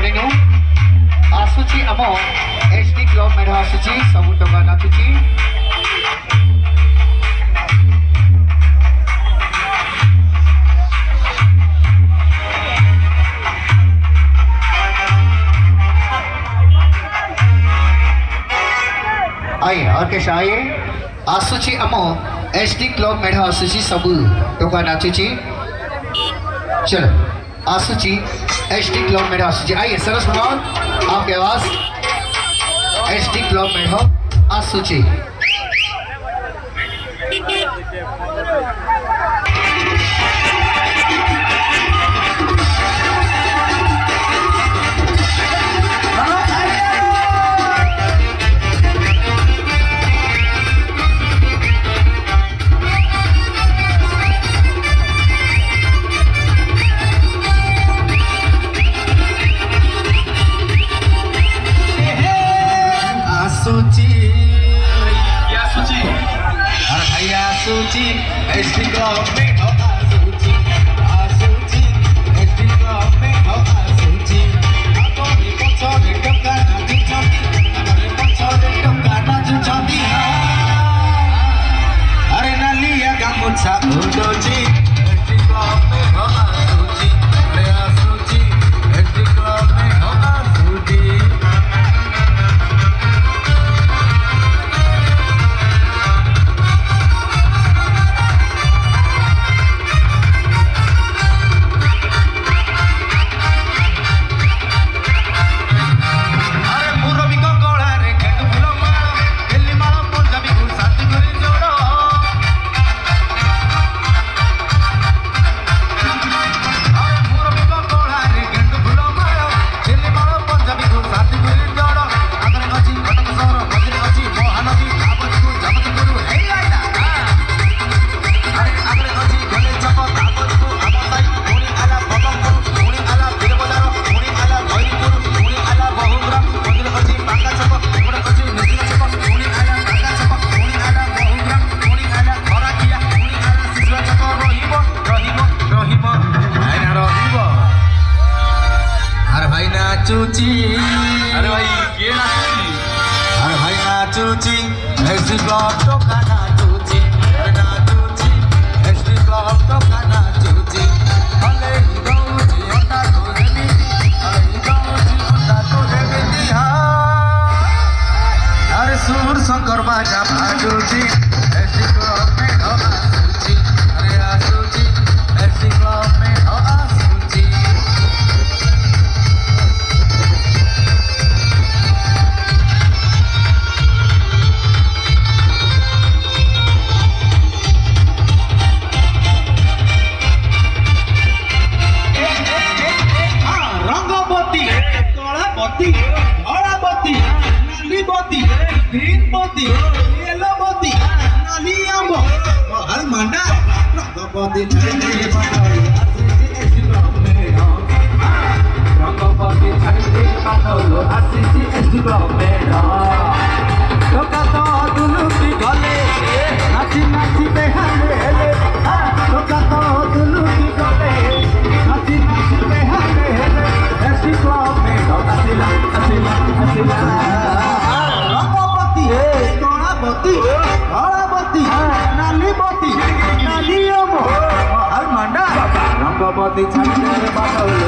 पड़ेनु आसुची आम HD club मेढ़ आसुची सब टका नाचुची आइए ऑर्केस्ट्रा आइए आसुची आम एचडी क्लब मेढ़ आसुची सब टका नाचुची चलो आसुची एचडी क्लब मेढ़ आसुची आइए सरस कुमार आपके आवाज एचडी क्लब मेढ़ आसुची एचडी क्लब में हो आसुची आसुची एचडी क्लब में हो आसुची आगोरे पछरे टका नाचुचंती आगोरे पछरे टका नाचुचंती अरे नालिया गामुछा उडोची एचडी क्लब में हो आसुची अरे आसुची एचडी क्लब में हो आसुची नाचुची अरे भाई ये नाचुची अरे भाई नाचुची एचडी क्लब टका नाचुची अरे नाचुची एचडी क्लब टका नाचुची भले गौची ओटा तो देवी भले गौची ओटा तो देवी हा अरे सुर शंकर बाजा बाजुची एचडी क्लब में हो आसुची अरे आसुची एचडी क्लब में हो आसुची ग्रीन बत्ती येलो बत्ती नाली आंबो महल मंडा रंग बत्ती छाइले बाटोले आसीची एचडी क्लब में हो रंग बत्ती छाइले बाटोले आसीची एचडी क्लब में हो टका तो दुलुकी गले नाची नाची बेहाले हेले टका तो दुलुकी गले नाची नाची बेहाले हेले एचडी क्लब में हो आसिला आसिला आसिला हरा बत्ती नाली बत्ती नाली महल मंडा रंग बत्ती छाइले बाटोले